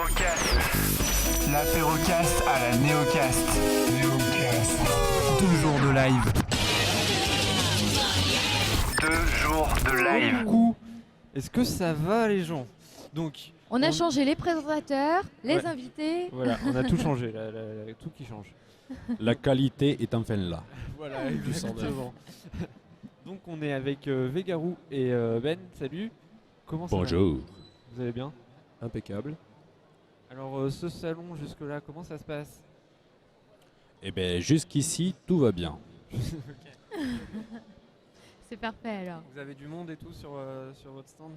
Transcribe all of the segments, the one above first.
L'apérocast. L'apérocast à la néocast. Néocast. 2 jours de live. 2 jours de live. Coucou. Est-ce que ça va les gens? Donc, on a changé les présentateurs, les invités. Voilà, on a tout changé, tout qui change. La qualité est enfin là. Voilà, exactement. Donc on est avec Végarou et Ben, salut. Comment ça va? Bonjour. Vous allez bien? Impeccable. Alors ce salon jusque-là, comment ça se passe? Eh bien, jusqu'ici, tout va bien. C'est parfait alors. Vous avez du monde et tout sur votre stand?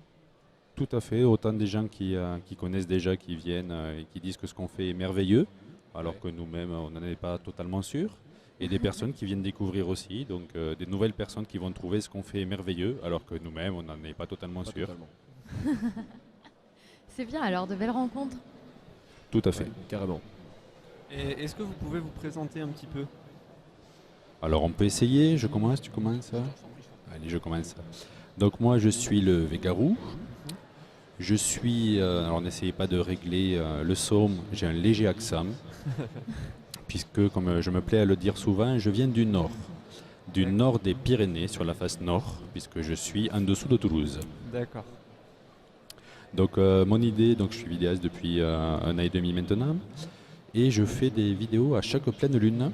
Tout à fait. Autant des gens qui connaissent déjà, qui viennent et qui disent que ce qu'on fait est merveilleux, alors que nous-mêmes, on n'en est pas totalement sûrs. Et des personnes qui viennent découvrir aussi, donc des nouvelles personnes qui vont trouver ce qu'on fait merveilleux, alors que nous-mêmes, on n'en est pas totalement sûrs. C'est bien alors, de belles rencontres. Tout à fait. Ouais, carrément. Et est-ce que vous pouvez vous présenter un petit peu? Alors on peut essayer, je commence, tu commences? Allez, je commence. Donc moi je suis le Végarou. Je suis, alors n'essayez pas de régler le somme, j'ai un léger accent. Puisque, comme je me plais à le dire souvent, je viens du nord des Pyrénées, sur la face nord, puisque je suis en dessous de Toulouse. D'accord. Donc mon idée, donc je suis vidéaste depuis 1 an et demi maintenant, et je fais des vidéos à chaque pleine lune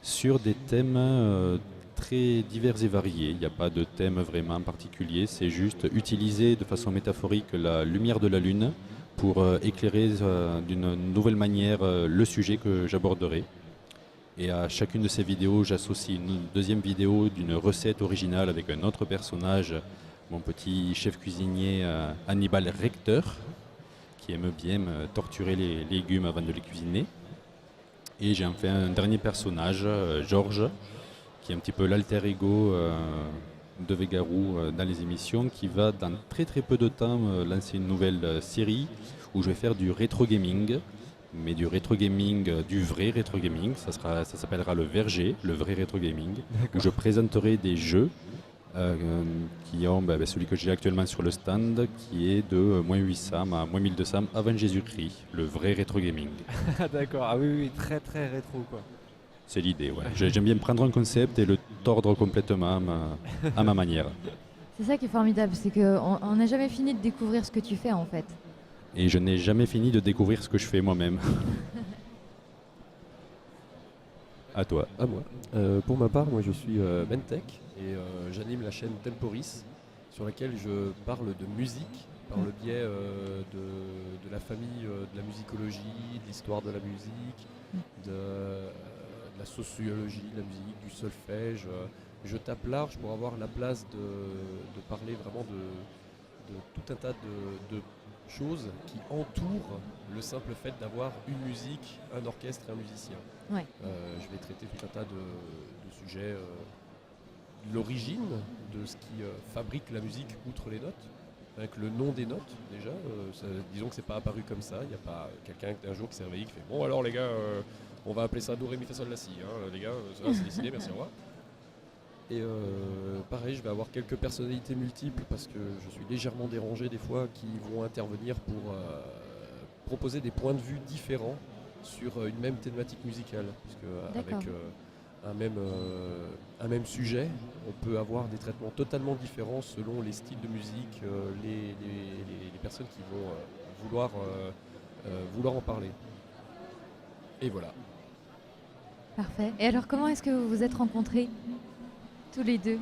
sur des thèmes très divers et variés. Il n'y a pas de thème vraiment particulier, c'est juste utiliser de façon métaphorique la lumière de la lune pour éclairer d'une nouvelle manière le sujet que j'aborderai. Et à chacune de ces vidéos, j'associe une deuxième vidéo d'une recette originale avec un autre personnage, mon petit chef cuisinier Hannibal Recter, qui aime bien torturer les légumes avant de les cuisiner. Et j'ai enfin un dernier personnage, Georges, qui est un petit peu l'alter ego de Végarou dans les émissions, qui va dans très très peu de temps lancer une nouvelle série où je vais faire du rétro gaming, mais du rétro gaming, du vrai rétro gaming. Ça s'appellera le Verger, le vrai rétro gaming, où je présenterai des jeux qui ont celui que j'ai actuellement sur le stand, qui est de moins 800 à moins 1200 avant Jésus-Christ, le vrai rétro gaming. D'accord, ah oui, très très rétro quoi. C'est l'idée, ouais. J'aime bien prendre un concept et le tordre complètement à ma manière. C'est ça qui est formidable, c'est qu'on n'a jamais fini de découvrir ce que tu fais en fait. Et je n'ai jamais fini de découvrir ce que je fais moi-même. À toi. À moi. Pour ma part, moi je suis Bentech et j'anime la chaîne Temporis, sur laquelle je parle de musique par le biais de la famille de la musicologie, de l'histoire de la musique, de la sociologie de la musique, du solfège. Je tape large pour avoir la place de parler vraiment de tout un tas de choses qui entourent le simple fait d'avoir une musique, un orchestre et un musicien. Ouais. Je vais traiter tout un tas de sujets, l'origine de ce qui fabrique la musique outre les notes, avec le nom des notes déjà. Disons que c'est pas apparu comme ça, il n'y a pas quelqu'un un jour qui s'est réveillé qui fait « Bon alors les gars, on va appeler ça Do, Ré, Mi, Fa, Sol, La, Si, hein, les gars, ça c'est décidé, merci, au revoir ». Et pareil, je vais avoir quelques personnalités multiples parce que je suis légèrement dérangé des fois qui vont intervenir pour proposer des points de vue différents sur une même thématique musicale. Parce qu'avec un même sujet, on peut avoir des traitements totalement différents selon les styles de musique, les personnes qui vont vouloir en parler. Et voilà. Parfait. Et alors comment est-ce que vous vous êtes rencontrés tous les deux?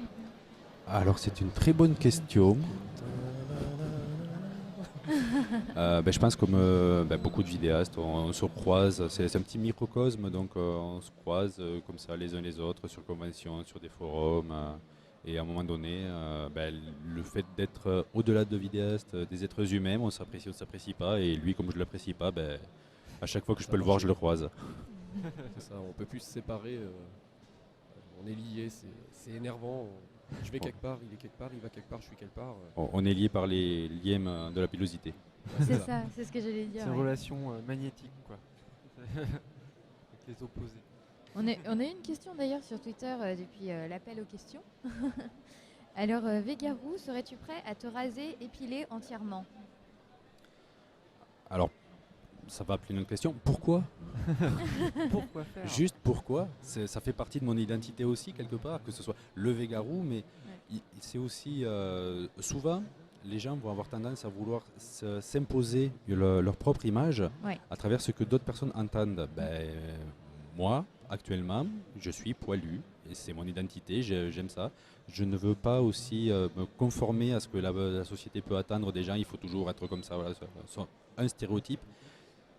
Alors c'est une très bonne question. Je pense comme beaucoup de vidéastes, on se croise, c'est un petit microcosme, donc on se croise comme ça les uns les autres sur conventions, sur des forums. Et à un moment donné, le fait d'être au-delà de vidéastes, des êtres humains, on s'apprécie, on ne s'apprécie pas. Et lui, comme je ne l'apprécie pas, à chaque fois que je peux le voir, je le croise. C'est ça, on ne peut plus se séparer. On est liés, c'est énervant. Je vais quelque part, il est quelque part, il va quelque part, je suis quelque part. On est liés par les liens de la pilosité. C'est ça, c'est ce que j'allais dire. C'est une relation magnétique quoi. Avec les opposés. On a eu une question d'ailleurs sur Twitter depuis l'appel aux questions. Alors Végarou, serais-tu prêt à te raser, épiler entièrement? Alors, ça va appeler une question. Pourquoi? Pourquoi faire? Juste pourquoi? Ça fait partie de mon identité aussi, quelque part, que ce soit le Végarou, mais c'est aussi souvent, les gens vont avoir tendance à vouloir s'imposer leur propre image Ouais. à travers ce que d'autres personnes entendent. Moi, actuellement, je suis poilu et c'est mon identité, j'aime ça. Je ne veux pas aussi me conformer à ce que la société peut attendre des gens, il faut toujours être comme ça, voilà, un stéréotype.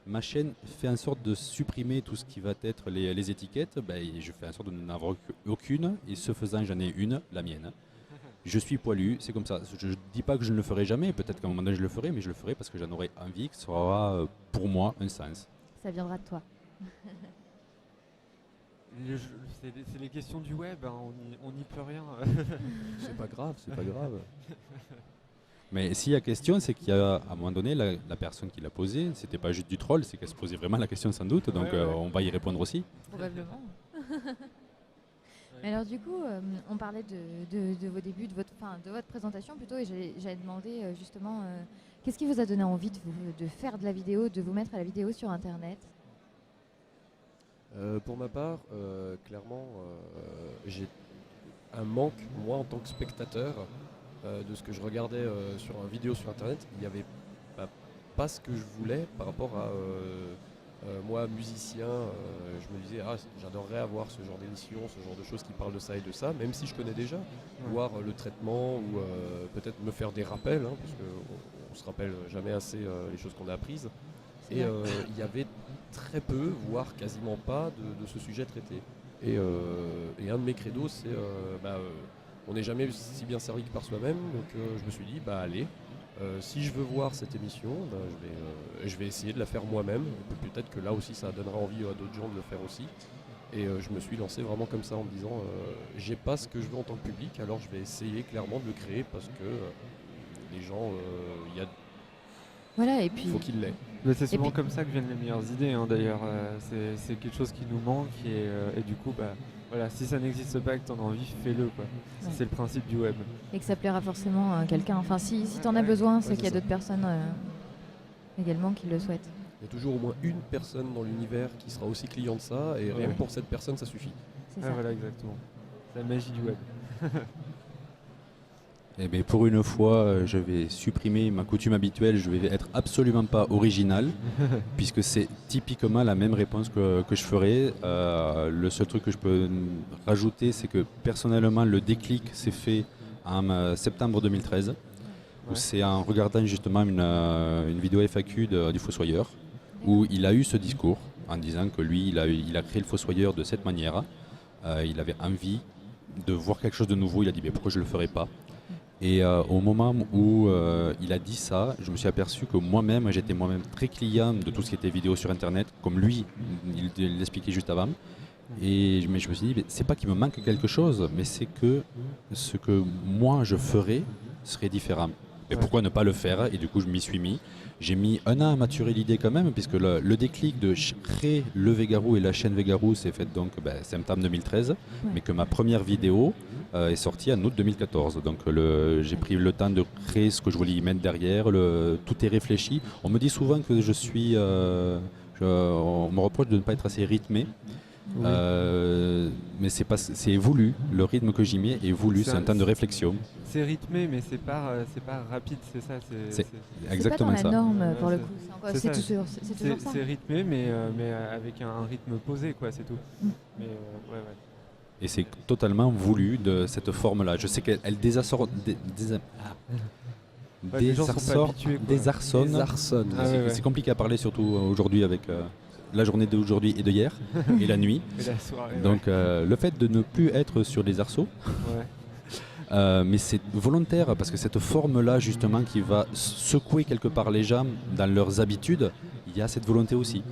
Ma chaîne fait en sorte de supprimer tout ce qui va être les étiquettes, et je fais en sorte de n'en avoir aucune, et ce faisant, j'en ai une, la mienne. Je suis poilu, c'est comme ça. Je ne dis pas que je ne le ferai jamais, peut-être qu'à un moment donné je le ferai, mais je le ferai parce que j'en aurai envie, que ça aura pour moi un sens. Ça viendra de toi. C'est les questions du web, hein, on n'y peut rien. C'est pas grave, c'est pas grave. Mais s'il y a question, c'est qu'il y a à un moment donné, la personne qui l'a posée, c'était pas juste du troll, c'est qu'elle se posait vraiment la question sans doute, donc Ouais. on va y répondre aussi. Probablement. Mais alors du coup, on parlait de vos débuts, de votre présentation plutôt, et j'allais demander justement, qu'est-ce qui vous a donné envie de faire de la vidéo, de vous mettre à la vidéo sur Internet? Pour ma part, clairement, j'ai un manque, moi en tant que spectateur, de ce que je regardais sur une vidéo sur Internet. Il n'y avait pas ce que je voulais par rapport à moi, musicien. Je me disais, j'adorerais avoir ce genre d'émission, ce genre de choses qui parlent de ça et de ça, même si je connais déjà, voir le traitement ou peut-être me faire des rappels, hein, parce qu'on ne se rappelle jamais assez les choses qu'on a apprises. C'est Et vrai. il y avait très peu, voire quasiment pas, de ce sujet traité. Et un de mes credos, c'est on n'est jamais si bien servi que par soi-même. Donc je me suis dit, allez, si je veux voir cette émission, je vais essayer de la faire moi-même. Et puis peut-être que là aussi, ça donnera envie à d'autres gens de le faire aussi. Et je me suis lancé vraiment comme ça en me disant, j'ai pas ce que je veux en tant que public, alors je vais essayer clairement de le créer parce que les gens, Voilà, et puis faut qu'ils l'aient. Mais c'est souvent puis- comme ça que viennent les meilleures idées, hein, d'ailleurs. C'est quelque chose qui nous manque et du coup, voilà, si ça n'existe pas et que tu en as envie, fais-le, quoi. Ouais. C'est le principe du web. et que ça plaira forcément à quelqu'un. Enfin, si tu en as Ouais, besoin, ouais, c'est qu'il y a c'est ça. d'autres personnes également qui le souhaitent. Il y a toujours au moins une personne dans l'univers qui sera aussi client de ça, et rien que pour cette personne, ça suffit. C'est Ouais, ça. voilà, exactement. C'est la magie du web. Eh bien, pour une fois, je vais supprimer ma coutume habituelle, je vais être absolument pas original, puisque c'est typiquement la même réponse que je ferai. Le seul truc que je peux rajouter, c'est que personnellement, le déclic s'est fait en septembre 2013, où Ouais. c'est en regardant justement une vidéo FAQ du Fossoyeur, où il a eu ce discours en disant que lui, il a créé le Fossoyeur de cette manière. Il avait envie de voir quelque chose de nouveau, il a dit mais pourquoi je ne le ferais pas. Et au moment où il a dit ça, je me suis aperçu que j'étais moi-même très client de tout ce qui était vidéo sur Internet, comme lui, il l'expliquait juste avant. Et je me suis dit, mais c'est pas qu'il me manque quelque chose, mais c'est que ce que moi je ferais serait différent. Et Ouais. pourquoi ne pas le faire? Et du coup, je m'y suis mis. J'ai mis un an à maturer l'idée quand même, puisque le déclic de créer le Végarou et la chaîne Végarou s'est fait donc septembre 2013, mais que ma première vidéo est sortie en août 2014. Donc j'ai pris le temps de créer ce que je voulais y mettre derrière, tout est réfléchi. On me dit souvent que je suis... on me reproche de ne pas être assez rythmé. Oui. Mais c'est voulu, le rythme que j'y mets est voulu, c'est un temps de réflexion. C'est rythmé, mais c'est pas rapide, c'est ça. C'est C'est exactement pas dans ça. la norme Ouais, pour le c'est- coup. c'est C'est ça. toujours ça. C'est rythmé, mais avec un rythme posé, quoi, c'est tout. Mm. Mais ouais. Et c'est totalement voulu de cette forme-là. Je sais qu'elle désarçonne, Ouais, les gens sont pas habitués, quoi. désarçonne. Arson. Ah, ouais. C'est compliqué à parler, surtout aujourd'hui avec la journée d'aujourd'hui et de hier et la nuit. Et la soirée. Donc le fait de ne plus être sur les arceaux, ouais. mais c'est volontaire parce que cette forme-là justement qui va secouer quelque part les gens dans leurs habitudes, il y a cette volonté aussi.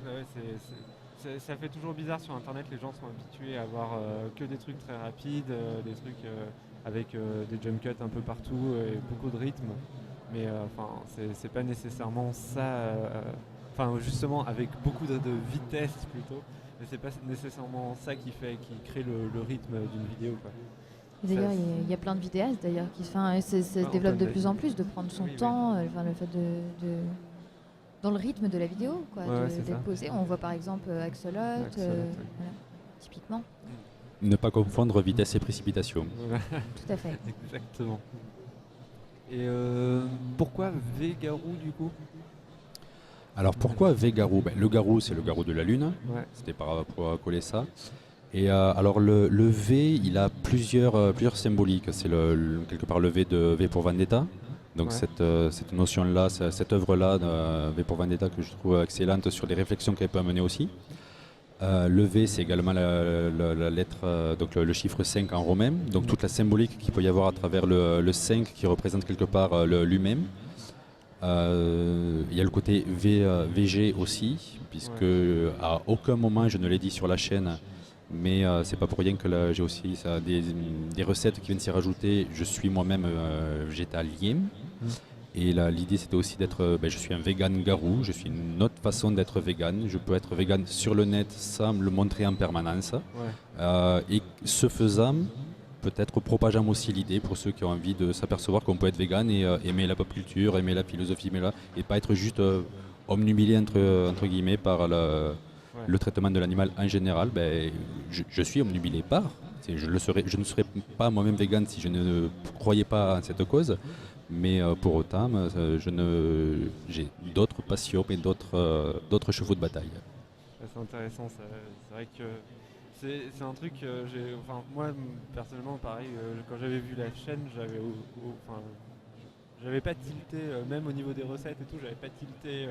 Ouais, ça fait toujours bizarre sur internet, les gens sont habitués à avoir que des trucs très rapides, des trucs avec des jump cuts un peu partout et beaucoup de rythme. Mais c'est pas nécessairement ça. Enfin, justement, avec beaucoup de vitesse plutôt. Mais c'est pas nécessairement ça qui crée le rythme d'une vidéo, quoi. D'ailleurs, Ça, il y a plein de vidéastes d'ailleurs qui se Ah, développent de Antoine plus en plus, de prendre son Oui, oui. temps, le fait dans le rythme de la vidéo, quoi, Ouais, c'est d'être ça. posé. On voit par exemple Axolot, Axolot, oui. voilà, typiquement. Ne pas confondre vitesse et précipitation. Voilà, Tout à fait. exactement. Et pourquoi V-Garou du coup? Alors pourquoi V-Garou? Le garou, c'est le garou de la Lune. Ouais. C'était pour coller ça. Et alors le V, il a plusieurs symboliques. C'est quelque part le V pour Vendetta. Donc Ouais. cette notion-là, cette œuvre-là, V pour Vendetta, que je trouve excellente sur les réflexions qu'elle peut amener aussi. Le V, c'est également la lettre, donc le chiffre 5 en romain. Donc toute la symbolique qu'il peut y avoir à travers le 5 qui représente quelque part lui-même. Il y a le côté VG aussi, puisque à aucun moment je ne l'ai dit sur la chaîne, mais c'est pas pour rien que j'ai aussi des recettes qui viennent s'y rajouter. Je suis moi-même végétalien. Et l'idée c'était aussi d'être, je suis un vegan garou, je suis une autre façon d'être vegan. Je peux être vegan sur le net sans me le montrer en permanence. Ouais. Et ce faisant, peut-être propageant aussi l'idée pour ceux qui ont envie de s'apercevoir qu'on peut être vegan et aimer la pop culture, aimer la philosophie, et pas être juste omnubilé entre guillemets par le traitement de l'animal en général. Je suis omnubilé par. Je ne serais pas moi-même vegan si je ne croyais pas en cette cause. Mais pour autant, j'ai d'autres passions et d'autres chevaux de bataille. Ouais, c'est intéressant, c'est vrai que c'est un truc, enfin, moi personnellement pareil, quand j'avais vu la chaîne, enfin, j'avais pas tilté, même au niveau des recettes et tout, j'avais pas tilté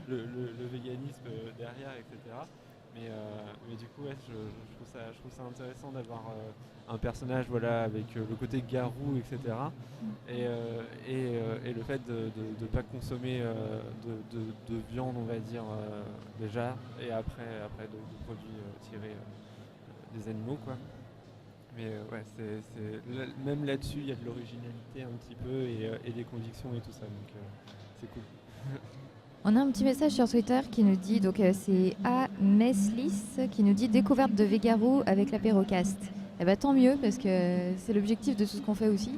le véganisme derrière, etc. Mais du coup, ouais, je trouve ça intéressant d'avoir un personnage, voilà, avec le côté garou, etc. Et le fait de ne pas consommer de viande, on va dire, déjà, et après de produits tirés des animaux, quoi. Mais ouais, même là-dessus, il y a de l'originalité un petit peu et des convictions et tout ça, donc c'est cool. On a un petit message sur Twitter qui nous dit, donc c'est A Meslis qui nous dit découverte de Végarou avec l'apérocast. Eh ben tant mieux parce que c'est l'objectif de tout ce qu'on fait aussi.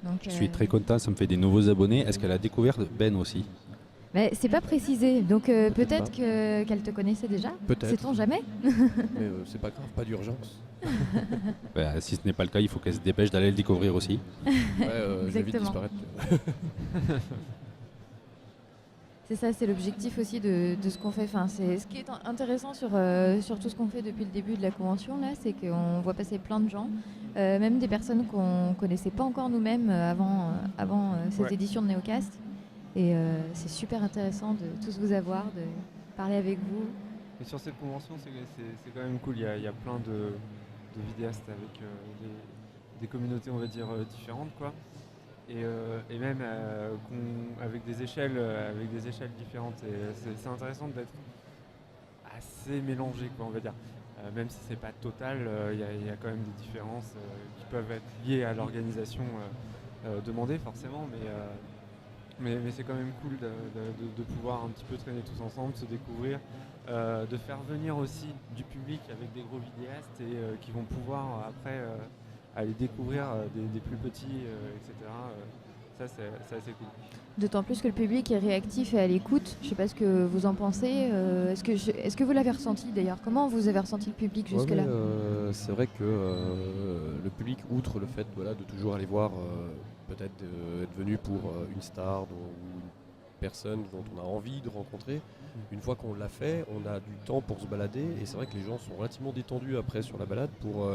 Donc, Je suis très content, ça me fait des nouveaux abonnés. Est-ce qu'elle a découvert Ben aussi? Mais c'est pas précisé, donc peut-être pas. qu'elle te connaissait déjà. Peut-être. Sait-on jamais? Mais c'est pas grave, pas d'urgence. Si ce n'est pas le cas, il faut qu'elle se dépêche d'aller le découvrir aussi. Ouais, je vais vite Exactement. disparaître. C'est ça, c'est l'objectif aussi de ce qu'on fait. Enfin, c'est ce qui est intéressant sur tout ce qu'on fait depuis le début de la convention, là, c'est qu'on voit passer plein de gens, même des personnes qu'on connaissait pas encore nous-mêmes avant cette édition de Neocast. Et c'est super intéressant de tous vous avoir, de parler avec vous. Et sur cette convention, c'est quand même cool. Il y a plein de vidéastes avec des communautés, on va dire, différentes, quoi. Et même avec des échelles différentes. Et c'est intéressant d'être assez mélangé, quoi, on va dire. Même si c'est pas total, il y a quand même des différences qui peuvent être liées à l'organisation demandée, forcément. Mais c'est quand même cool de pouvoir un petit peu traîner tous ensemble, se découvrir, de faire venir aussi du public avec des gros vidéastes et qui vont pouvoir après aller découvrir des plus petits, etc. Ça, c'est assez cool. D'autant plus que le public est réactif et à l'écoute. Je sais pas ce que vous en pensez. Est-ce que vous l'avez ressenti d'ailleurs? Comment vous avez ressenti le public jusque-là? C'est vrai que le public, outre le fait de toujours aller voir, peut-être être venu pour une star ou une personne dont on a envie de rencontrer, une fois qu'on l'a fait, on a du temps pour se balader et c'est vrai que les gens sont relativement détendus après sur la balade pour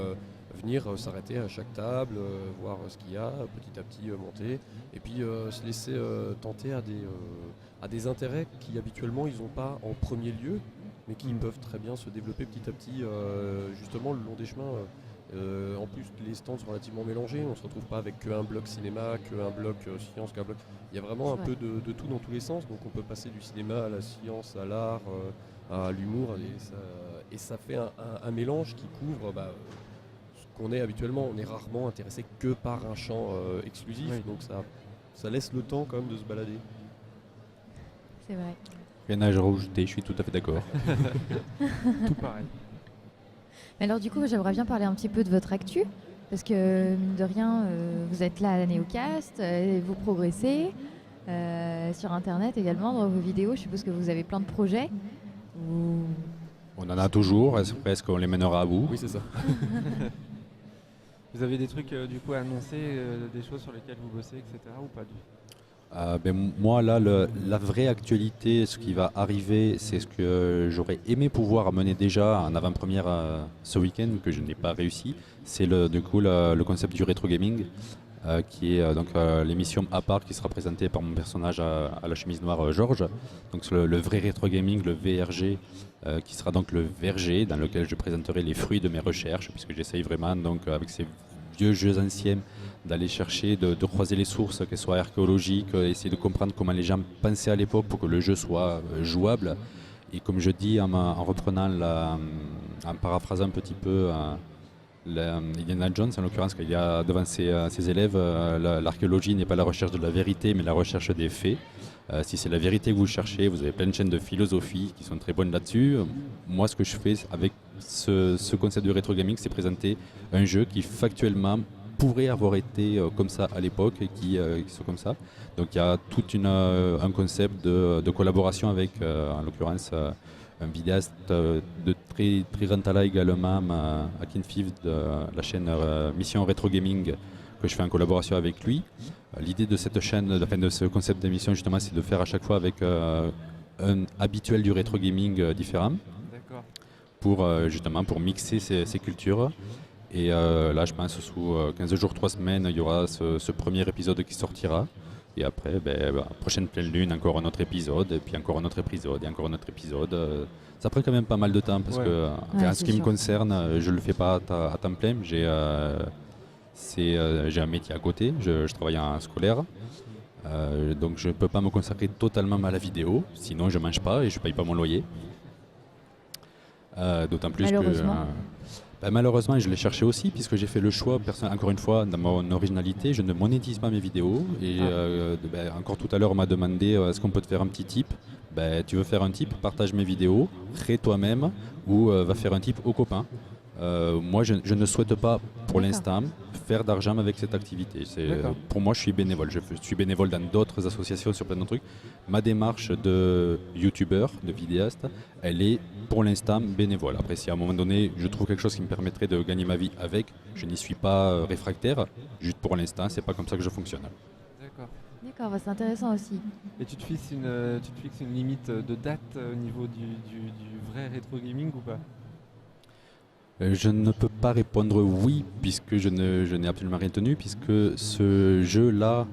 venir s'arrêter à chaque table, voir ce qu'il y a, petit à petit monter et puis se laisser tenter à des intérêts qui habituellement ils n'ont pas en premier lieu mais qui peuvent très bien se développer petit à petit justement le long des chemins. En plus, les stands sont relativement mélangés. On ne se retrouve pas avec qu'un bloc cinéma, qu'un bloc science, qu'un bloc. Il y a vraiment un peu de tout dans tous les sens. Donc on peut passer du cinéma à la science, à l'art, à l'humour. Et ça fait un mélange qui couvre ce qu'on est habituellement. On est rarement intéressé que par un champ exclusif. Oui. Donc ça laisse le temps quand même de se balader. C'est vrai. Rien à rajouter, je suis tout à fait d'accord. Tout pareil. Mais alors du coup, j'aimerais bien parler un petit peu de votre actu, parce que mine de rien, vous êtes là à la Neocast, vous progressez. sur Internet également, dans vos vidéos. Je suppose que vous avez plein de projets. Ou- On en a toujours, est-ce qu'on les mènera à bout? Oui, c'est ça. Vous avez des trucs du coup à annoncer, des choses sur lesquelles vous bossez, etc. ou pas du tout? Moi, là, la vraie actualité, ce qui va arriver, c'est ce que j'aurais aimé pouvoir mener déjà en avant-première ce week-end, que je n'ai pas réussi. C'est le concept du rétro gaming, qui est l'émission à part qui sera présentée par mon personnage à la chemise noire, Georges. Donc c'est le vrai rétro gaming, le VRG, qui sera donc le verger dans lequel je présenterai les fruits de mes recherches, puisque j'essaye vraiment donc avec ces vieux jeux anciens d'aller chercher, de croiser les sources, qu'elles soient archéologiques, essayer de comprendre comment les gens pensaient à l'époque pour que le jeu soit jouable. Et comme je dis en reprenant, en paraphrasant un petit peu Indiana Jones, en l'occurrence, quand il y a devant ses élèves, l'archéologie n'est pas la recherche de la vérité, mais la recherche des faits. Si c'est la vérité que vous cherchez, vous avez plein de chaînes de philosophie qui sont très bonnes là-dessus. Moi, ce que je fais avec ce concept de rétro gaming, c'est présenter un jeu qui factuellement pourrait avoir été comme ça à l'époque et qui sont comme ça. Donc il y a tout un concept de collaboration avec, en l'occurrence, un vidéaste de très, très grand talent également, à Kinfiv, de la chaîne Mission Retro Gaming, que je fais en collaboration avec lui. L'idée de cette chaîne, de ce concept d'émission justement, c'est de faire à chaque fois avec un habituel du rétro gaming différent, D'accord. justement pour mixer ces cultures. Et là, je pense sous 15 jours, 3 semaines, il y aura ce premier épisode qui sortira. Et après, prochaine pleine lune, encore un autre épisode, et puis encore un autre épisode, et encore un autre épisode. Ça prend quand même pas mal de temps parce Ouais. que, en ce qui me concerne, je ne le fais pas à temps plein. J'ai un métier à côté, je travaille en scolaire. Donc je ne peux pas me consacrer totalement à la vidéo, sinon je ne mange pas et je ne paye pas mon loyer. D'autant plus Malheureusement. malheureusement, et je l'ai cherché aussi, puisque j'ai fait le choix, encore une fois, dans mon originalité, je ne monétise pas mes vidéos. Et encore tout à l'heure, on m'a demandé est-ce qu'on peut te faire un petit tip. Tu veux faire un tip, partage mes vidéos, crée toi-même, ou va faire un tip aux copains. Moi, je ne souhaite pas, pour D'accord. l'instant, faire d'argent avec cette activité. D'accord. Pour moi, je suis bénévole. Je suis bénévole dans d'autres associations sur plein de trucs. Ma démarche de youtubeur, de vidéaste, elle est pour l'instant bénévole. Après, si à un moment donné, je trouve quelque chose qui me permettrait de gagner ma vie avec, je n'y suis pas réfractaire. Juste pour l'instant, c'est pas comme ça que je fonctionne. D'accord. D'accord, c'est intéressant aussi. Et tu te fixes une limite de date au niveau du vrai rétro gaming ou pas? Je ne peux pas répondre oui, puisque je n'ai absolument rien tenu, puisque ce jeu-là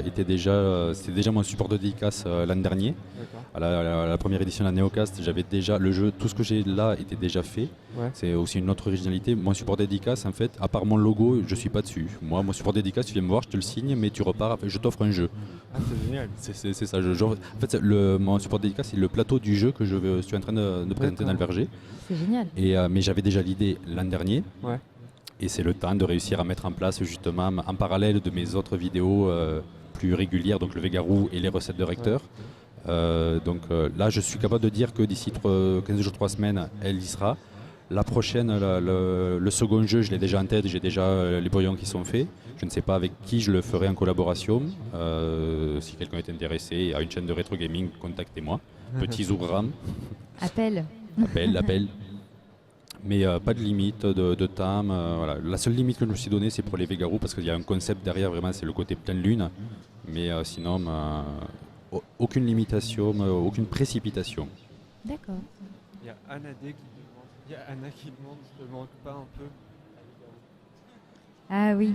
c'était déjà mon support de dédicace l'an dernier. D'accord. À la première édition de la Neocast, j'avais déjà le jeu, tout ce que j'ai là était déjà fait. Ouais. C'est aussi une autre originalité. Mon support dédicace, en fait, à part mon logo, je suis pas dessus. Moi, mon support dédicace, tu viens me voir, je te le signe, mais tu repars, je t'offre un jeu. Ah, c'est génial. C'est ça. En fait, mon support dédicace, c'est le plateau du jeu que je suis en train de présenter dans le verger. C'est génial. Mais j'avais déjà l'idée l'an dernier. Ouais. Et c'est le temps de réussir à mettre en place justement en parallèle de mes autres vidéos plus régulières, donc le Végarou et les recettes de Recteur. Là, je suis capable de dire que d'ici 15 jours, 3 semaines, elle y sera. La prochaine, le second jeu, je l'ai déjà en tête, j'ai déjà les brouillons qui sont faits. Je ne sais pas avec qui je le ferai en collaboration. Si quelqu'un est intéressé à une chaîne de rétro gaming, contactez-moi. Petits ou grands, Appel. appel. Mais pas de limite de temps. Voilà. La seule limite que je me suis donnée, c'est pour les Végarous, parce qu'il y a un concept derrière, vraiment, c'est le côté pleine lune. Mais sinon, aucune limitation, aucune précipitation. D'accord. Il y a Anna D qui demande, je te manque pas un peu? Ah oui.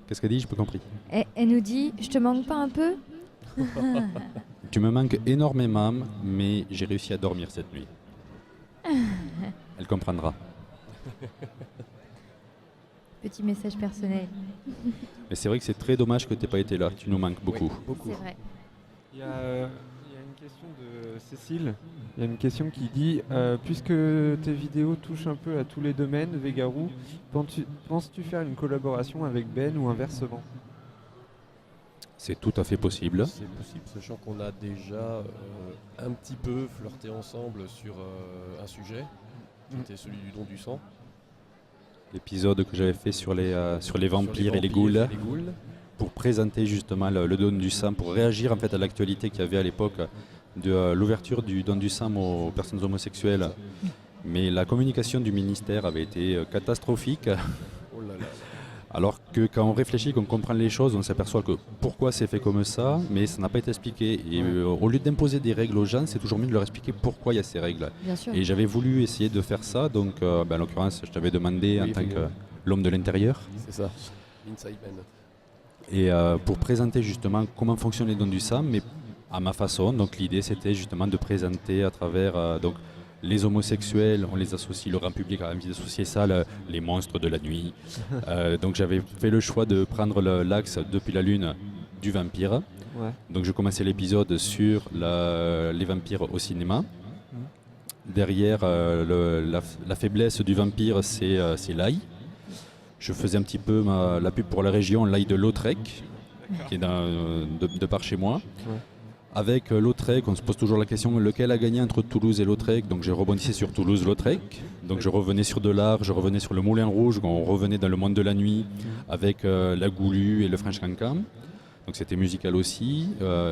Qu'est-ce qu'elle dit? Je n'ai pas compris. Elle nous dit, je te manque pas un peu? Tu me manques énormément, mais j'ai réussi à dormir cette nuit. Elle comprendra. Petit message personnel. Mais c'est vrai que c'est très dommage que tu n'aies pas été là. Tu nous manques beaucoup. Oui, beaucoup. C'est vrai. Il y a une question de Cécile. Il y a une question qui dit puisque tes vidéos touchent un peu à tous les domaines, Végarou, penses-tu faire une collaboration avec Ben ou inversement? C'est tout à fait possible. C'est possible, sachant qu'on a déjà un petit peu flirté ensemble sur un sujet, qui était celui du don du sang. L'épisode que j'avais fait sur les vampires et les ghouls, pour présenter justement le don du sang, pour réagir en fait à l'actualité qu'il y avait à l'époque de l'ouverture du don du sang aux personnes homosexuelles. Mais la communication du ministère avait été catastrophique. Oh là là. Alors que quand on réfléchit, qu'on comprend les choses, on s'aperçoit que pourquoi c'est fait comme ça, mais ça n'a pas été expliqué. Et au lieu d'imposer des règles aux gens, c'est toujours mieux de leur expliquer pourquoi il y a ces règles. Bien sûr. Et j'avais voulu essayer de faire ça, donc en l'occurrence, je t'avais demandé Oui, en tant oui, que oui. l'homme de l'intérieur, C'est ça. Inside Man. et pour présenter justement comment fonctionne les dons du sang, mais à ma façon. Donc l'idée c'était justement de présenter à travers donc les homosexuels, on les associe, le grand public a envie d'associer ça, les monstres de la nuit. Donc j'avais fait le choix de prendre l'axe depuis la lune du vampire. Ouais. Donc je commençais l'épisode sur les vampires au cinéma. Derrière, la faiblesse du vampire, c'est l'ail. Je faisais un petit peu la pub pour la région, l'ail de Lautrec, qui est de par chez moi. Ouais. Avec Lautrec, on se pose toujours la question lequel a gagné entre Toulouse et Lautrec. Donc j'ai rebondissé sur Toulouse-Lautrec. Donc je revenais sur Delard, je revenais sur le Moulin Rouge, on revenait dans le monde de la nuit avec la Goulue et le French Cancan. Donc c'était musical aussi.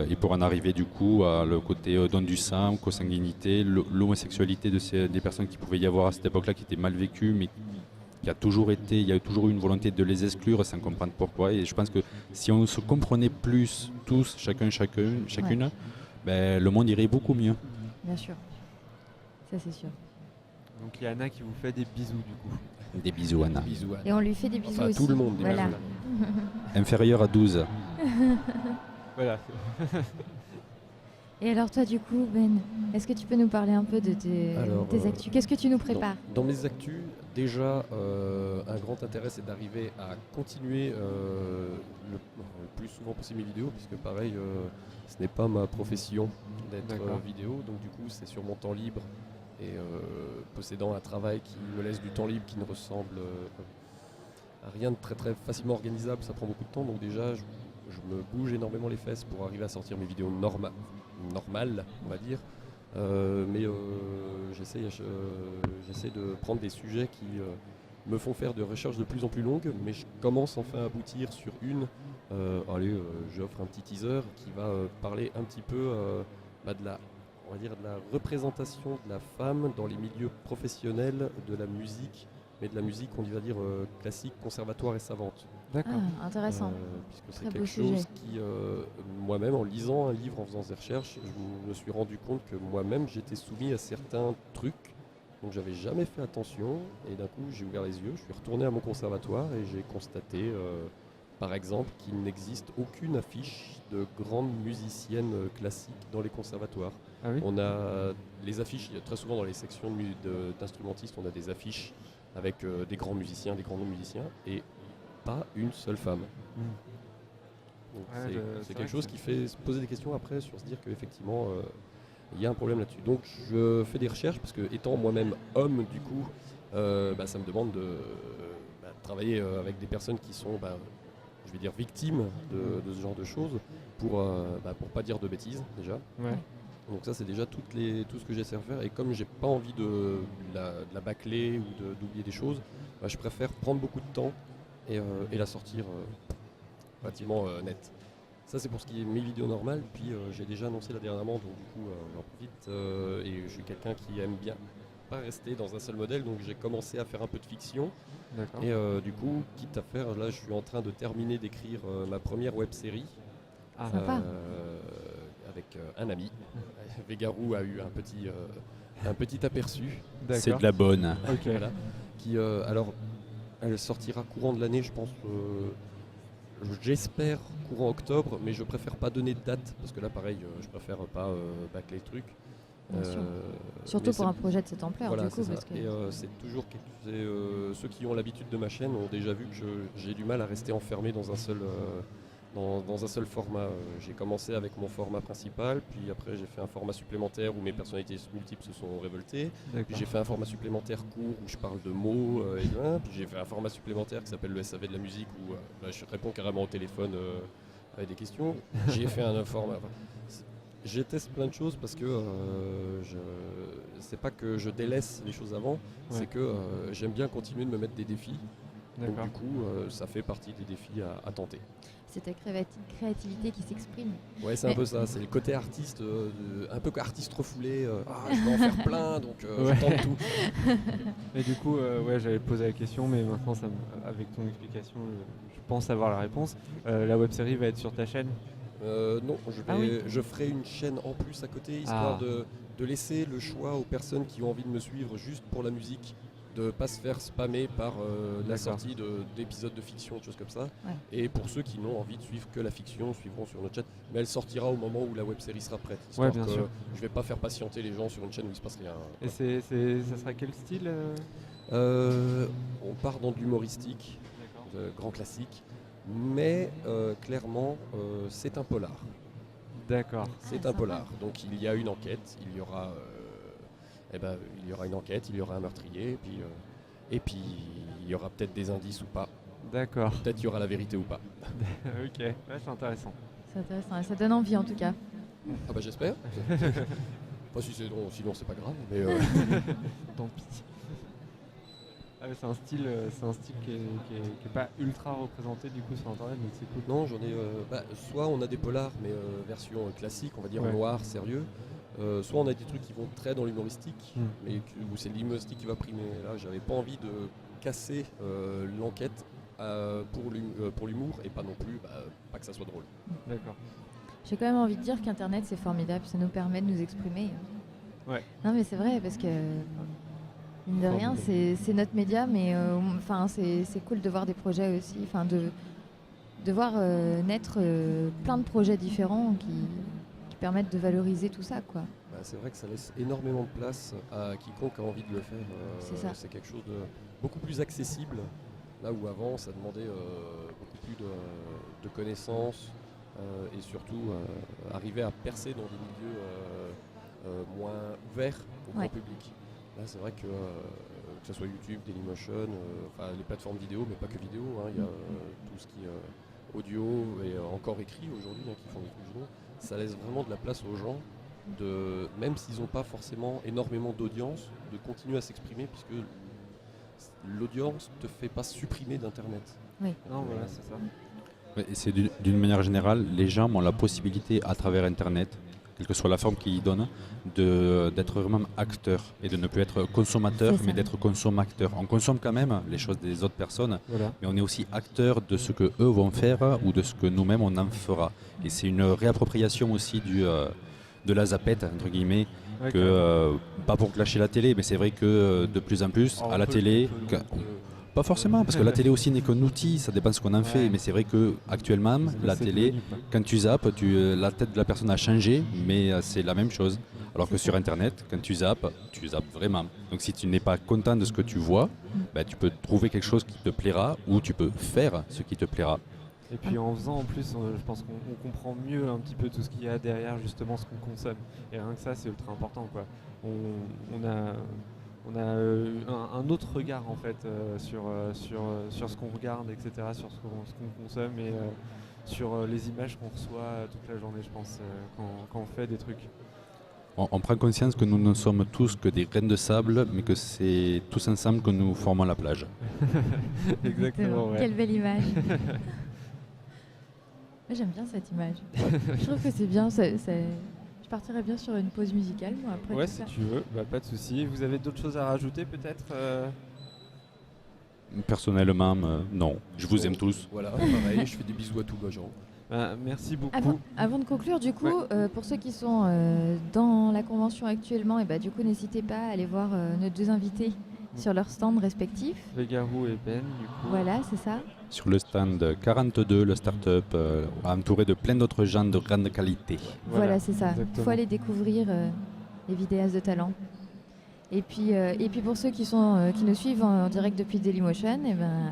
Et pour en arriver du coup à le côté don du sang, consanguinité, l'homosexualité des personnes qui pouvaient y avoir à cette époque-là qui étaient mal vécues, mais il y a toujours eu une volonté de les exclure sans comprendre pourquoi. Et je pense que si on se comprenait plus, tous, chacune, ben, le monde irait beaucoup mieux. Bien sûr. Ça, c'est sûr. Donc il y a Anna qui vous fait des bisous du coup. Des bisous, Anna. Bisous. Et on lui fait des bisous Enfin, aussi. tout le monde, des Voilà. bisous. Inférieur à 12. Voilà. Et alors toi, du coup, Ben, est-ce que tu peux nous parler un peu de tes actus? Qu'est-ce que tu nous prépares? Dans mes actus, déjà, un grand intérêt, c'est d'arriver à continuer le plus souvent possible mes vidéos, puisque pareil, ce n'est pas ma profession d'être D'accord. vidéo, donc du coup, c'est sur mon temps libre et possédant un travail qui me laisse du temps libre qui ne ressemble à rien de très très facilement organisable, ça prend beaucoup de temps, donc déjà, je me bouge énormément les fesses pour arriver à sortir mes vidéos normales, on va dire. Mais j'essaie de prendre des sujets qui me font faire de recherches de plus en plus longues, mais je commence enfin à aboutir sur une. J'offre un petit teaser qui va parler un petit peu de la représentation de la femme dans les milieux professionnels de la musique, mais de la musique, on va dire classique, conservatoire et savante. D'accord. Ah, intéressant. Puisque Très c'est beau quelque sujet. chose qui, moi-même, en lisant un livre, en faisant des recherches, je me suis rendu compte que moi-même, j'étais soumis à certains trucs dont j'avais jamais fait attention. Et d'un coup, j'ai ouvert les yeux, je suis retourné à mon conservatoire et j'ai constaté, par exemple, qu'il n'existe aucune affiche de grandes musiciennes classiques dans les conservatoires. Ah oui. On a les affiches, très souvent dans les sections d'instrumentistes, on a des affiches avec des grands musiciens, des grands noms musiciens, et pas une seule femme. Donc Ouais, c'est c'est quelque vrai chose que qui fait se poser des questions après sur se dire qu'effectivement il y a un problème là-dessus. Donc je fais des recherches parce que étant moi-même homme du coup ça me demande de travailler avec des personnes qui sont je vais dire victimes de ce genre de choses pour pas dire de bêtises déjà. Ouais. Donc ça c'est déjà tout ce que j'essaie de faire et comme j'ai pas envie de la bâcler ou d'oublier des choses, je préfère prendre beaucoup de temps et la sortir relativement nette. Ça c'est pour ce qui est mes vidéos normales, puis j'ai déjà annoncé là dernièrement, donc du coup j'en profite et je suis quelqu'un qui aime bien pas rester dans un seul modèle, donc j'ai commencé à faire un peu de fiction D'accord. et du coup quitte à faire, là je suis en train de terminer d'écrire ma première web série Ah, Sympa. avec un ami. Végarou a eu un petit aperçu. d'accord. C'est de la bonne. Ok. Voilà, qui alors elle sortira courant de l'année je pense, j'espère courant octobre, mais je préfère pas donner de date parce que là pareil je préfère pas bâcler le truc. Bien sûr. Mais Surtout pour c'est- un projet de cette ampleur, voilà, du coup. c'est ça. Parce que... Et c'est toujours ceux qui ont l'habitude de ma chaîne ont déjà vu que j'ai du mal à rester enfermé dans un seul dans un seul format. J'ai commencé avec mon format principal, puis après j'ai fait un format supplémentaire où mes personnalités multiples se sont révoltées. Puis D'accord. j'ai fait un format supplémentaire court où je parle de mots puis j'ai fait un format supplémentaire qui s'appelle le SAV de la musique où je réponds carrément au téléphone avec des questions. J'ai fait un format. Je teste plein de choses parce que c'est pas que je délaisse les choses avant, Ouais. c'est que j'aime bien continuer de me mettre des défis Donc D'accord. du coup, ça fait partie des défis à tenter. C'est ta créativité qui s'exprime. Ouais, c'est un Mais- peu ça, c'est le côté artiste, un peu artiste refoulé. Je vais en faire plein, donc Ouais. je tente tout. Et du coup, ouais, j'avais posé la question, mais maintenant, avec ton explication, je pense avoir la réponse. La web série va être sur ta chaîne. Non, Ah oui. je ferai une chaîne en plus à côté, histoire Ah. de laisser le choix aux personnes qui ont envie de me suivre juste pour la musique, de ne pas se faire spammer par la D'accord. sortie d'épisodes de fiction, de choses comme ça. Ouais. Et pour ceux qui n'ont envie de suivre que la fiction, suivront sur notre chaîne. Mais elle sortira au moment où la web série sera prête. Ouais, histoire bien que sûr. Je vais pas faire patienter les gens sur une chaîne où il se passe rien. Et ça sera quel style On part dans de l'humoristique, D'accord. de grand classique, mais clairement, c'est un polar. D'accord. C'est Ah, un sympa. polar. Donc il y a une enquête, il y aura une enquête, il y aura un meurtrier, et puis il y aura peut-être des indices ou pas. D'accord. Peut-être il y aura la vérité ou pas. Ok, ouais, c'est intéressant. C'est intéressant. Et ça donne envie en tout cas. Ah bah j'espère. Pas si c'est non, sinon c'est pas grave. Mais Tant pis. Ah, mais c'est un style qui est pas ultra représenté du coup sur internet, donc c'est cool. non, j'en ai. Soit on a des polars, mais version classique, on va dire Ouais. noir, sérieux. Soit on a des trucs qui vont très dans l'humoristique, Mm. mais où c'est l'humoristique qui va primer. Là, j'avais pas envie de casser l'enquête pour l'humour et pas non plus pas que ça soit drôle. D'accord. J'ai quand même envie de dire qu'Internet c'est formidable, ça nous permet de nous exprimer. Ouais. Non mais c'est vrai parce que mine de rien c'est notre média, mais enfin c'est cool de voir des projets aussi, enfin de voir naître plein de projets différents qui permettent de valoriser tout ça quoi. Bah, c'est vrai que ça laisse énormément de place à quiconque a envie de le faire. C'est ça. C'est quelque chose de beaucoup plus accessible. Là où avant, ça demandait beaucoup plus de connaissances et surtout arriver à percer dans des milieux moins ouverts au Ouais. grand public. Là, c'est vrai que ce soit YouTube, Dailymotion, les plateformes vidéo, mais pas que vidéo, hein, il y a tout ce qui est audio et encore écrit aujourd'hui qui font des trucs géniaux. Ça laisse vraiment de la place aux gens, même s'ils n'ont pas forcément énormément d'audience, de continuer à s'exprimer puisque l'audience ne te fait pas supprimer d'Internet. Non, voilà, c'est ça. Ouais, et c'est d'une manière générale, les gens ont la possibilité à travers Internet, quelle que soit la forme qu'ils y donnent, d'être vraiment acteurs et de ne plus être consommateur, C'est ça. mais d'être consommateur. On consomme quand même les choses des autres personnes, Voilà. mais on est aussi acteur de ce que eux vont faire ou de ce que nous-mêmes on en fera. Et c'est une réappropriation aussi de la zapette, entre guillemets, Ouais, que, carrément. pas pour clasher la télé, mais c'est vrai que de plus en plus, Oh, à on la peut- télé, on peut- pas forcément, parce que la télé aussi n'est qu'un outil, ça dépend de ce qu'on en Ouais. fait, mais c'est vrai que actuellement, la C'est télé, devenu, quoi. quand tu zappes, la tête de la personne a changé, mais c'est la même chose. Alors que C'est sur ça. Internet, quand tu zappes vraiment. Donc si tu n'es pas content de ce que tu vois, tu peux trouver quelque chose qui te plaira ou tu peux faire ce qui te plaira. Et puis en faisant en plus, je pense qu'on comprend mieux un petit peu tout ce qu'il y a derrière justement ce qu'on consomme. Et rien que ça, c'est ultra important, quoi. On a un autre regard en fait sur ce qu'on regarde, etc., sur ce qu'on consomme et sur les images qu'on reçoit toute la journée, je pense, quand on fait des trucs. On prend conscience que nous ne sommes tous que des graines de sable, mais que c'est tous ensemble que nous formons la plage. Exactement, ouais. Quelle belle image. Moi, j'aime bien cette image. Je trouve que c'est bien. Je partirais bien sur une pause musicale, moi, après Ouais, tout si ça. tu veux, pas de souci. Vous avez d'autres choses à rajouter peut-être Personnellement, non. Je vous aime tous. Voilà, pareil, je fais des bisous à tous les gens. Merci beaucoup. Avant de conclure, du coup, pour ceux qui sont dans la convention actuellement, et du coup, n'hésitez pas à aller voir nos deux invités sur leurs stands respectifs. Végarou et Ben, du coup. Voilà, c'est ça. Sur le stand 42, le start-up, entouré de plein d'autres gens de grande qualité. Voilà, c'est ça. Il exactement. faut aller découvrir les vidéastes de talent. Et puis pour ceux qui nous suivent en direct depuis Dailymotion,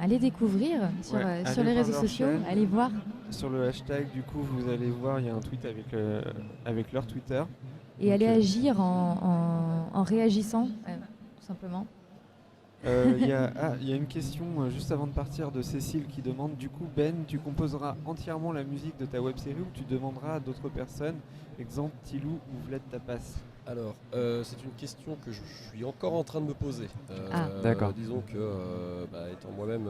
allez découvrir sur Ouais, les allez voir réseaux leur sociaux, chaîne. allez voir. Sur le hashtag, du coup, vous allez voir, il y a un tweet avec leur Twitter. Et allez Ok. agir en réagissant, tout simplement. Il y a une question juste avant de partir de Cécile qui demande, du coup, Ben, tu composeras entièrement la musique de ta web série ou tu demanderas à d'autres personnes, exemple Tilou ou Vlad Tapas? Alors, c'est une question que je suis encore en train de me poser. D'accord. Disons que, étant moi-même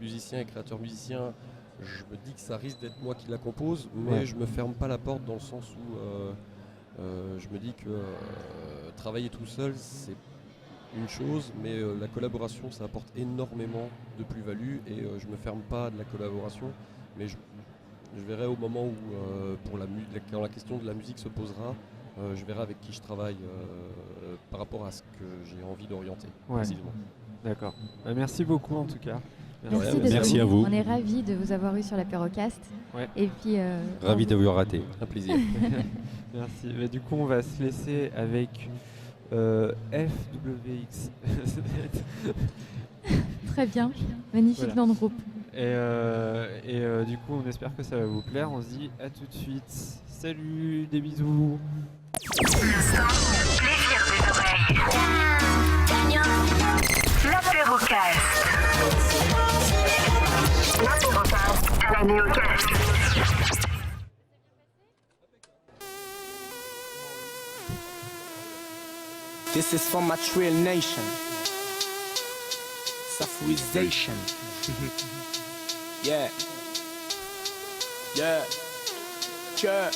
musicien et créateur musicien, je me dis que ça risque d'être moi qui la compose, mais Ouais. je me ferme pas la porte dans le sens où je me dis que travailler tout seul, c'est une chose, mais la collaboration, ça apporte énormément de plus-value et je me ferme pas de la collaboration, mais je verrai au moment où, quand la question de la musique se posera, je verrai avec qui je travaille par rapport à ce que j'ai envie d'orienter Ouais. précisément. D'accord. Merci beaucoup en tout cas. Merci, d'être Merci venu. à vous. On est ravis de vous avoir eu sur l'apérocast. Ouais. Et puis, Ravi on de vous rater. Un plaisir. Merci. Bah, du coup, on va se laisser avec FWX. Très bien, magnifique Voilà. nom de groupe. Et du coup, on espère que ça va vous plaire. On se dit à tout de suite. Salut, des bisous. Plaisir des oreilles. L'apérocast. L'apérocast à la néocast. This is for my Trill Nation. Safouization. Yeah. Yeah. Yeah.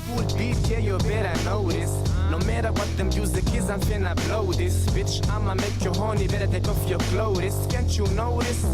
Cool beat, yeah, you better know this. No matter what the music is, I'm finna blow this. Bitch, I'ma make you horny, better take off your clothes. Can't you notice?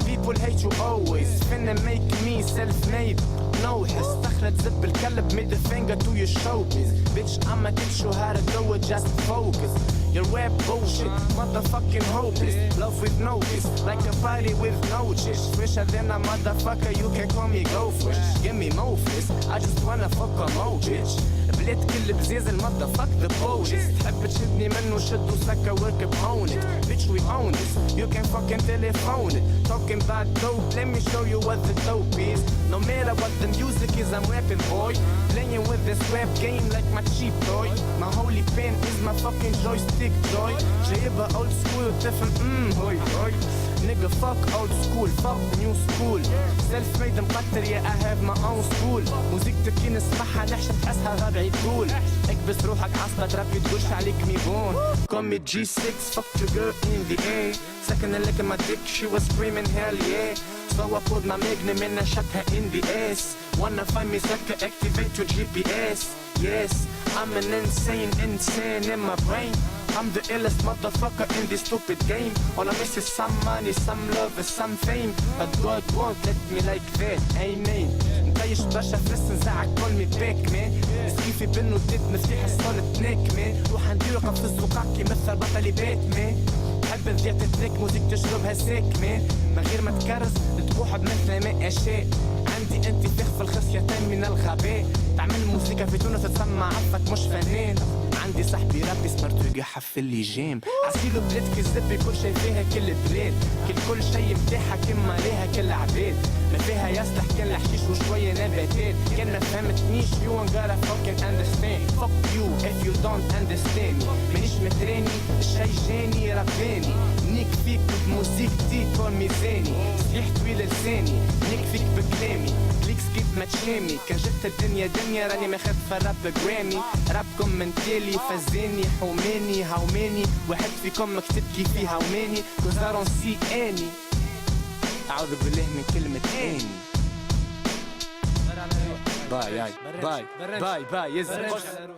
People hate you always. Finna make me self-made. No hiss, دخلة تزب الكلب, mid the finger to your showbiz. Bitch, I'ma teach you how to do it, just focus. Your rap bullshit, motherfucking hopeless. Love with no kiss, like a party with no chish. Fresher than a motherfucker, you can call me go fresh. Give me more fist, I just wanna fuck a mo bitch. بلاد كل بزاز المotherfuck the police. تحب تشدني منه شد وسكة work upon it. Bitch we own this, you can fucking telephone it. Talking about dope, let me show you what the dope is. No matter what the music is, I'm rapping boy. Playing with this rap game like my cheap toy. My holy pen is my fucking joystick joy. جايبها old school وتفهم هوي هوي. Nigga fuck old school, fuck new school. Self made مقتر yeah I have my own school. موسيقتك كي نسمعها نحشم تحسها ربعي تقول. اكبس روحك عصبة تربي تقولش عليك ميبون. Call me G6, fuck your girl in the air. Second a lick in my dick, she was screaming hell yeah. So I pulled my magnum and I shot her in the ass. Wanna find me sucker, activate your GPS. Yes, I'm an insane in my brain. I'm the illest motherfucker in this stupid game. All I miss is some money, some love, and some fame. But God won't let me like that, amen. مطيش برشا فلس نزعك call me back man. بس كيفي بنو اديت مفتاح الصالة ناك man. روح نديرو قف الزقاق يمثل بطلي باتمان. تحب نذيع تتريك موزيك تشربها ساك مان. من غير ما تكرز تبوح بمثل ما اشياء. عندي انتفاخ في الخصيتين من الغباء. تعمل موسيقى في تونس تسمع عفك مش فنان. عندي صاحبي رابي سمرتو يقحف في اللجام. حسيلو بلاد كذبي كل شي فيها كل بلاد. كل شي متاحة كما ليها كل عباد. ما فيها يصلح كان الحشيش وشوية نباتات. كان ما فهمتنيش you ain't gotta fucking understand. Fuck you if you don't understand me. مانيش متراني الشي جاني رباني. نيك فيك بموسيقتي طول ميزاني. صحيح طويل لساني نيك فيك بكلامي. كليكس كيف ما تشامي. كان جبت الدنيا دنيا راني ماخد في الراب جرامي. رابكم من تالي فزاني حوماني هوماني. واحد فيكم مكتب كيفي هوماني. كوزارون سي اني. أعوذ بالله من كلمة اني. باي باي باي باي باي يا زلمة.